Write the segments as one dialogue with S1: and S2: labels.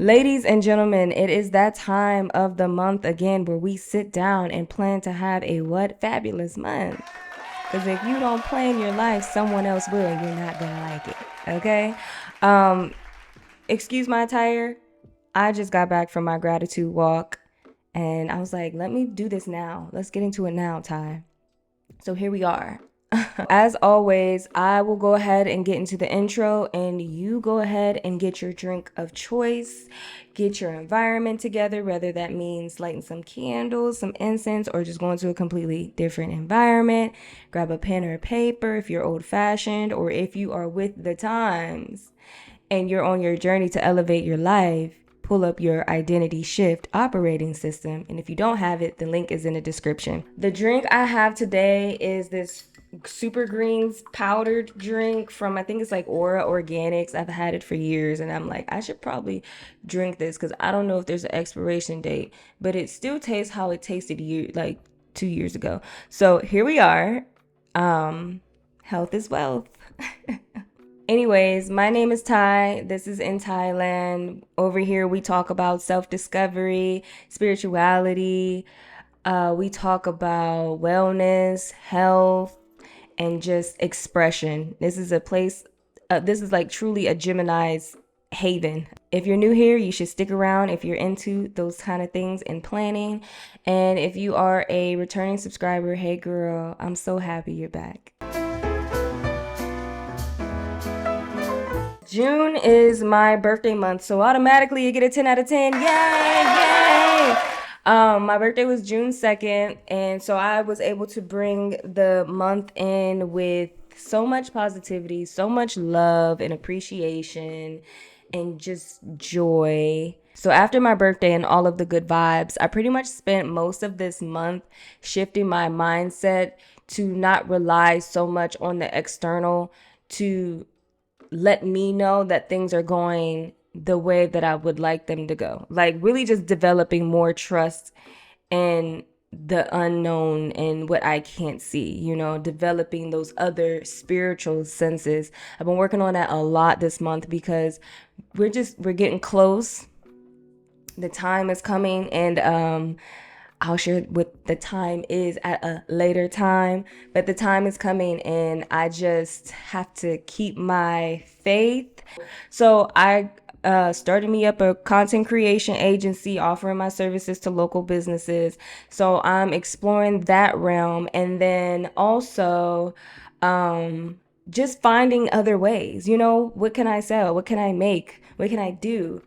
S1: Ladies and gentlemen, it is that time of the month again where we sit down and plan to have a what fabulous month. Because if you don't plan your life, someone else will, and you're not gonna like it. Okay? Um, Excuse my attire. I just got back from my gratitude walk, and I was like, let me do this now. Let's get into it now, Ty. So here we are. As always, I will go ahead and get into the intro, and you go ahead and get your drink of choice, get your environment together, whether that means lighting some candles, some incense, or just going to a completely different environment. Grab a pen or paper if you're old fashioned, or if you are with the times and you're on your journey to elevate your life. Pull up your identity shift operating system. And if you don't have it, the link is in the description. The drink I have today is this super greens powdered drink from, I think it's like Aura Organics. I've had it for years, and I'm like, I should probably drink this because I don't know if there's an expiration date, but it still tastes how it tasted like 2 years ago. So here we are. Health is wealth. Anyways, my name is Ty. This is in Thailand. Over here, we talk about self-discovery, spirituality. We talk about wellness, health, and just expression. This is a place, this is like truly a Gemini's haven. If you're new here, you should stick around if you're into those kind of things and planning. And if you are a returning subscriber, hey girl, I'm so happy you're back. June is my birthday month, so automatically you get a 10 out of 10. Yay, yay! My birthday was June 2nd, and so I was able to bring the month in with so much positivity, so much love and appreciation, and just joy. So after my birthday and all of the good vibes, I pretty much spent most of this month shifting my mindset to not rely so much on the external to let me know that things are going the way that I would like them to go. Like really just developing more trust in the unknown and what I can't see, developing those other spiritual senses. I've been working on that a lot this month because we're getting close. The time is coming, and I'll share what the time is at a later time, but the time is coming and I just have to keep my faith. So I started me up a content creation agency offering my services to local businesses. So I'm exploring that realm, and then also just finding other ways. What can I sell? What can I make? What can I do?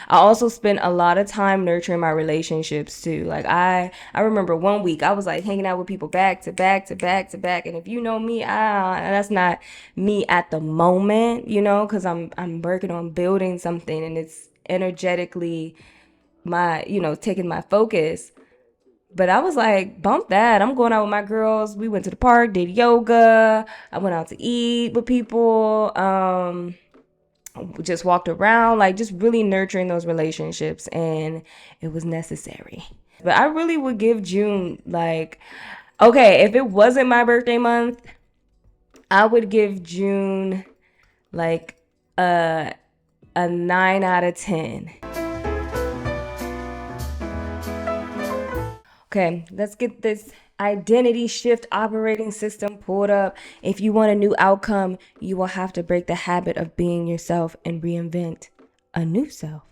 S1: I also spent a lot of time nurturing my relationships too. Like I remember one week I was like hanging out with people back to back to back to back. And if you know me, that's not me at the moment, because I'm working on building something, and it's energetically taking my focus. But I was like, bump that. I'm going out with my girls. We went to the park, did yoga. I went out to eat with people. Just walked around, like just really nurturing those relationships, and it was necessary. But I really would give June, like, okay, if it wasn't my birthday month, I would give June like a 9 out of 10. Okay, let's get this identity shift operating system pulled up. If you want a new outcome, you will have to break the habit of being yourself and reinvent a new self.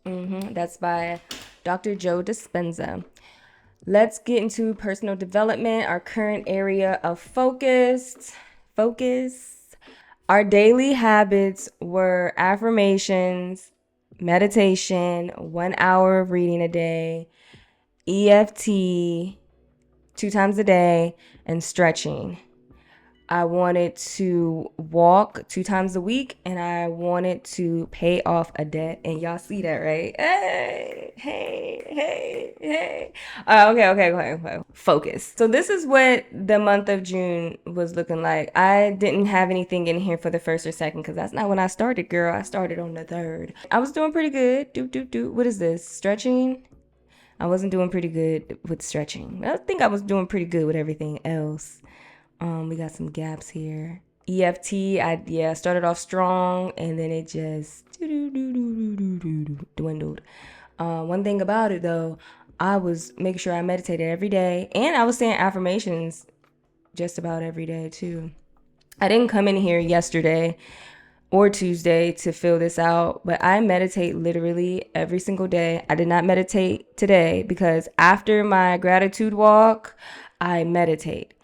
S1: That's by Dr. Joe Dispenza. Let's get into personal development, our current area of focus. Our daily habits were affirmations, meditation, 1 hour of reading a day, EFT 2 times a day, and stretching. I wanted to walk 2 times a week, and I wanted to pay off a debt. And y'all see that, right? Hey. Okay. Focus. So this is what the month of June was looking like. I didn't have anything in here for the 1st or 2nd because that's not when I started, girl. I started on the 3rd. I was doing pretty good. What is this? Stretching? I wasn't doing pretty good with stretching. I think I was doing pretty good with everything else. We got some gaps here. EFT, I started off strong, and then it just dwindled. One thing about it though, I was making sure I meditated every day, and I was saying affirmations just about every day too. I didn't come in here yesterday or Tuesday to fill this out, but I meditate literally every single day. I did not meditate today because after my gratitude walk, I meditate.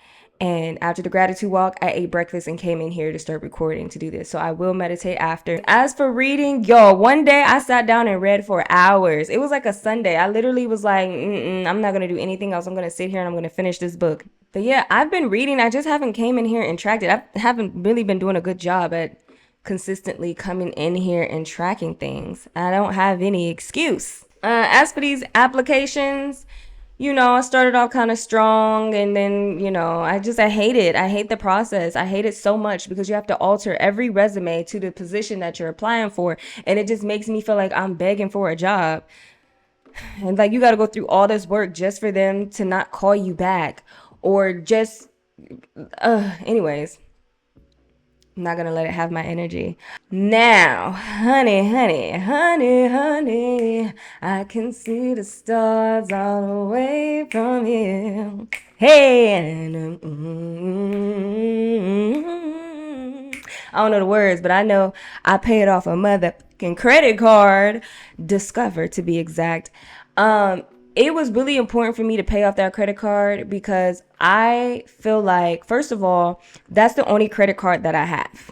S1: And after the gratitude walk, I ate breakfast and came in here to start recording to do this. So I will meditate after. As for reading, yo, one day I sat down and read for hours. It was like a Sunday. I literally was like, I'm not going to do anything else. I'm going to sit here and I'm going to finish this book. But yeah, I've been reading. I just haven't came in here and tracked it. I haven't really been doing a good job at consistently coming in here and tracking things. I don't have any excuse. As for these applications, I started off kind of strong, and then, I hate it. I hate the process. I hate it so much because you have to alter every resume to the position that you're applying for. And it just makes me feel like I'm begging for a job. And like, you got to go through all this work just for them to not call you back or just, anyways. I'm not gonna let it have my energy. Now, honey, I can see the stars all the way from here. Hey, I don't know the words, but I know I paid off a motherfucking credit card, Discover to be exact. It was really important for me to pay off that credit card because I feel like, first of all, that's the only credit card that I have.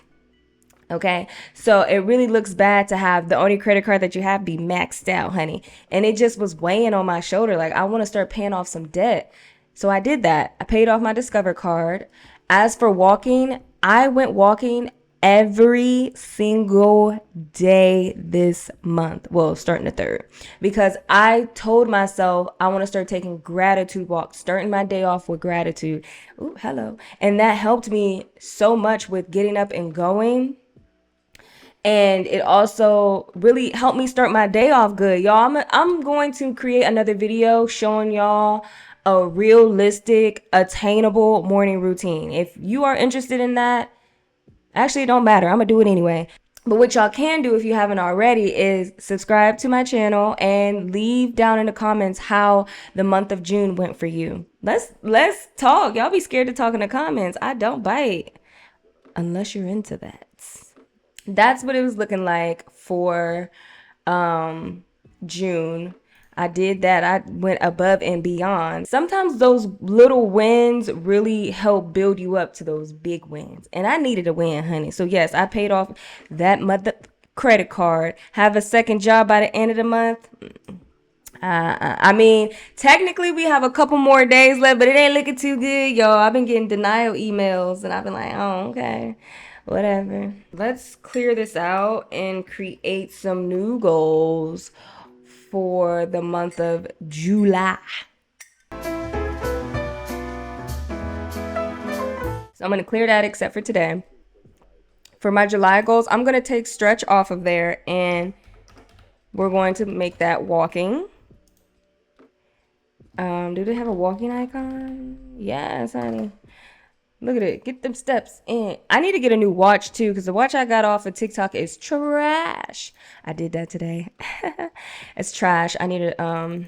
S1: Okay, so it really looks bad to have the only credit card that you have be maxed out, honey. And it just was weighing on my shoulder. Like, I want to start paying off some debt. So I did that. I paid off my Discover card. As for walking, I went walking every single day this month. Well, starting the 3rd, because I told myself I want to start taking gratitude walks, starting my day off with gratitude. Ooh, hello. And that helped me so much with getting up and going. And it also really helped me start my day off good, y'all. I'm going to create another video showing y'all a realistic, attainable morning routine. If you are interested in that, actually, it don't matter. I'm going to do it anyway. But what y'all can do if you haven't already is subscribe to my channel and leave down in the comments how the month of June went for you. Let's talk. Y'all be scared to talk in the comments. I don't bite unless you're into that. That's what it was looking like for June. I did that. I went above and beyond. Sometimes those little wins really help build you up to those big wins. And I needed a win, honey. So yes, I paid off that mother credit card. Have a second job by the end of the month. I mean, technically we have a couple more days left, but it ain't looking too good, y'all. I've been getting denial emails and I've been like, oh, okay. Whatever. Let's clear this out and create some new goals for the month of July. So I'm going to clear that except for today. For my July goals, I'm going to take stretch off of there and we're going to make that walking. Do they have a walking icon? Yes, honey. Look at it. Get them steps in. I need to get a new watch too, because the watch I got off of TikTok is trash. I did that today. It's trash. I need a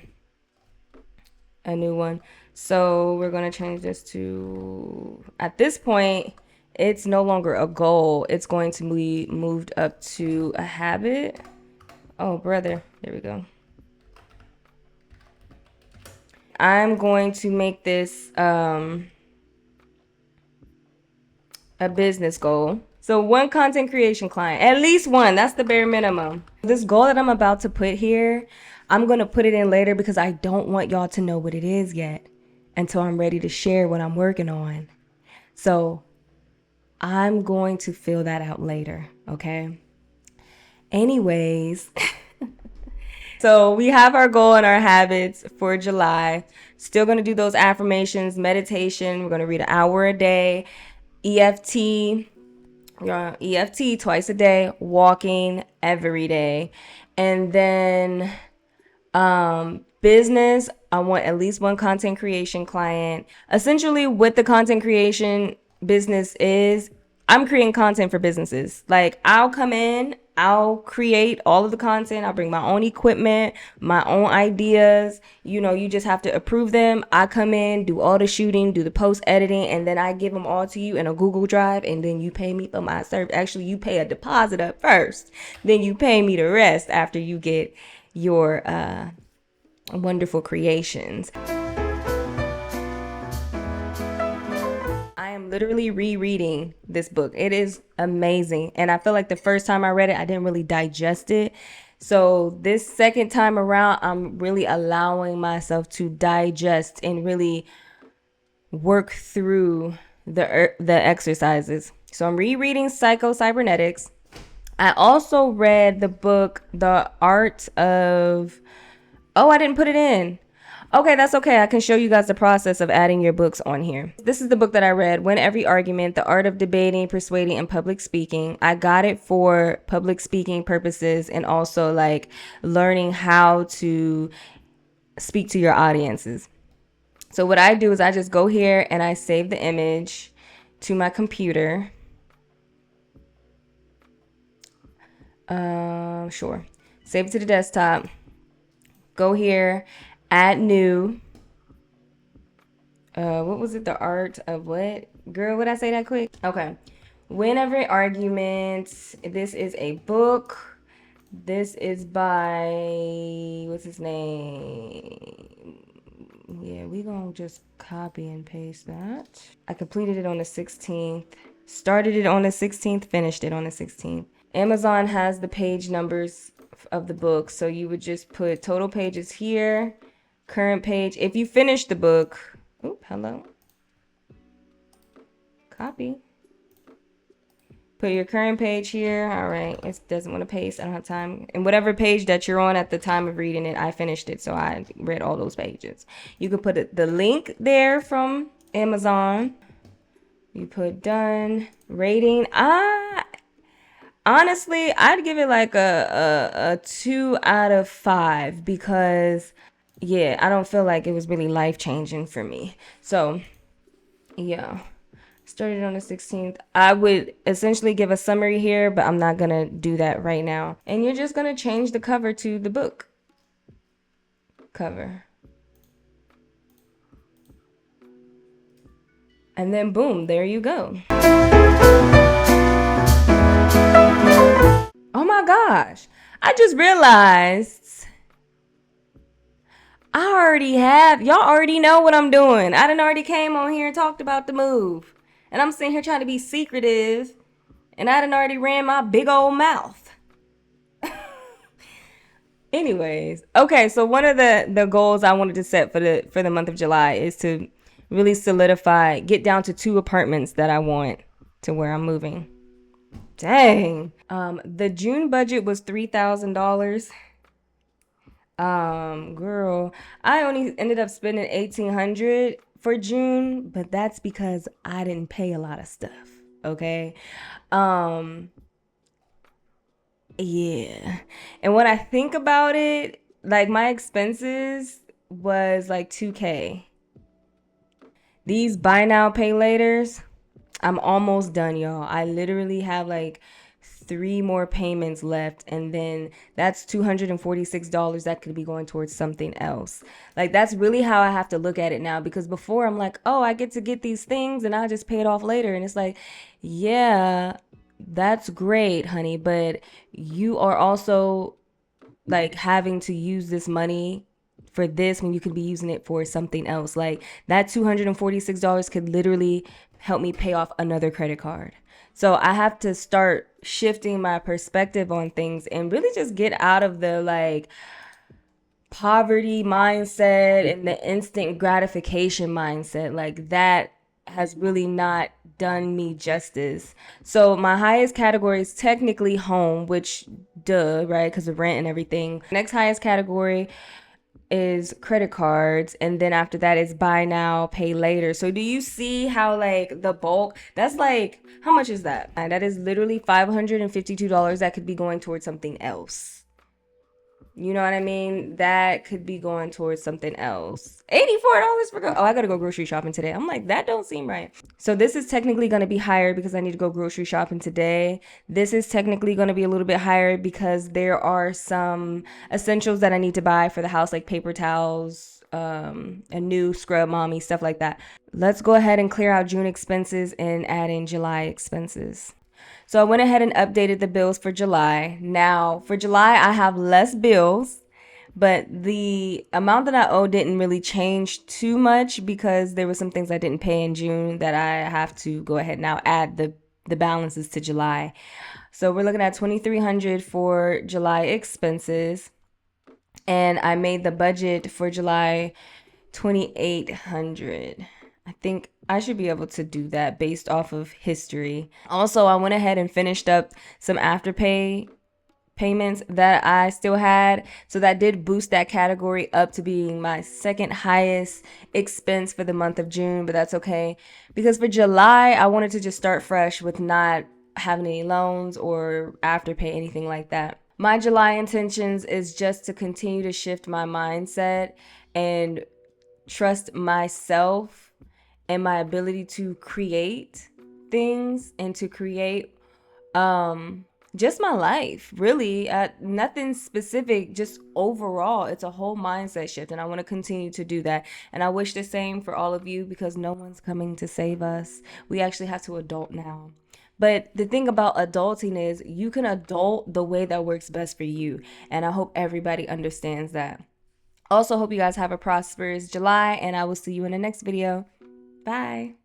S1: new one. So we're going to change this to, at this point, it's no longer a goal. It's going to be moved up to a habit. Oh, brother. There we go. I'm going to make this a business goal. So 1 content creation client, at least 1. That's the bare minimum. This goal that I'm about to put here, I'm going to put it in later because I don't want y'all to know what it is yet until I'm ready to share what I'm working on. So I'm going to fill that out later, okay? Anyways, so we have our goal and our habits for July. Still going to do those affirmations, meditation. We're going to read an hour a day. EFT twice a day, walking every day. And then business, I want at least 1 content creation client. Essentially what the content creation business is, I'm creating content for businesses. Like, I'll come in, I'll create all of the content. I'll bring my own equipment, my own ideas. You know, you just have to approve them. I come in, do all the shooting, do the post editing, and then I give them all to you in a Google Drive, and then you pay me for my service. Actually, you pay a deposit up first, then you pay me the rest after you get your wonderful creations. I am literally rereading this book. It is amazing. And I feel like the first time I read it, I didn't really digest it. So this second time around, I'm really allowing myself to digest and really work through the exercises. So I'm rereading Psycho-Cybernetics. I also read the book, The Art of... Oh, I didn't put it in. Okay, that's okay. I can show you guys the process of adding your books on here. This is the book that I read, Win Every Argument, The Art of Debating, Persuading, and Public Speaking. I got it for public speaking purposes and also like learning how to speak to your audiences. So what I do is I just go here and I save the image to my computer. Sure. Save it to the desktop. Go here, add new. What was it? The art of what? Girl, would I say that quick? Okay. Win Every Argument. This is a book. This is by, what's his name? Yeah, we gonna just copy and paste that. I completed it on the 16th. Started it on the 16th, finished it on the 16th. Amazon has the page numbers of the book, so you would just put total pages here, current page. If you finish the book, hello, copy. Put your current page here. All right, it doesn't want to paste. I don't have time. And whatever page that you're on at the time of reading it, I finished it, so I read all those pages. You could put the link there from Amazon. You put done, rating. Honestly, I'd give it like a 2 out of 5 because, yeah, I don't feel like it was really life-changing for me. So, yeah, started on the 16th. I would essentially give a summary here, but I'm not going to do that right now. And you're just going to change the cover to the book cover. And then, boom, there you go. Oh my gosh, I just realized y'all already know what I'm doing. I done already came on here and talked about the move. And I'm sitting here trying to be secretive. And I done already ran my big old mouth. Anyways, okay, so one of the goals I wanted to set for the month of July is to really solidify, get down to 2 apartments that I want to where I'm moving. Dang. The June budget was $3,000. Girl, I only ended up spending $1,800 for June, but that's because I didn't pay a lot of stuff. Okay. Yeah. And when I think about it, like my expenses was like $2K. These buy now, pay laters, I'm almost done, y'all. I literally have like 3 more payments left, and then that's $246 that could be going towards something else. Like, that's really how I have to look at it now, because before I'm like, oh, I get to get these things and I'll just pay it off later. And it's like, yeah, that's great, honey, but you are also like having to use this money for this when you could be using it for something else. Like, that $246 could literally help me pay off another credit card. So I have to start shifting my perspective on things and really just get out of the like poverty mindset and the instant gratification mindset. Like, that has really not done me justice. So my highest category is technically home, which duh, right? Because of rent and everything. Next highest category is credit cards, and then after that is buy now, pay later. So do you see how like the bulk, that's like, how much is that? And that is literally $552 that could be going towards something else. You know what I mean? That could be going towards something else. $84 for oh, I gotta go grocery shopping today. I'm like, that don't seem right. So this is technically gonna be higher because I need to go grocery shopping today. This is technically gonna be a little bit higher because there are some essentials that I need to buy for the house, like paper towels, a new scrub mommy, stuff like that. Let's go ahead and clear out June expenses and add in July expenses. So I went ahead and updated the bills for July. Now, for July, I have less bills, but the amount that I owe didn't really change too much because there were some things I didn't pay in June that I have to go ahead now add the balances to July. So we're looking at 2,300 for July expenses, and I made the budget for July 2,800. I think I should be able to do that based off of history. Also, I went ahead and finished up some afterpay payments that I still had. So that did boost that category up to being my second highest expense for the month of June, but that's okay. Because for July, I wanted to just start fresh with not having any loans or afterpay, anything like that. My July intentions is just to continue to shift my mindset and trust myself and my ability to create things and to create just my life, really. Nothing specific, just overall. It's a whole mindset shift, and I want to continue to do that. And I wish the same for all of you because no one's coming to save us. We actually have to adult now. But the thing about adulting is you can adult the way that works best for you. And I hope everybody understands that. Also, hope you guys have a prosperous July, and I will see you in the next video. Bye.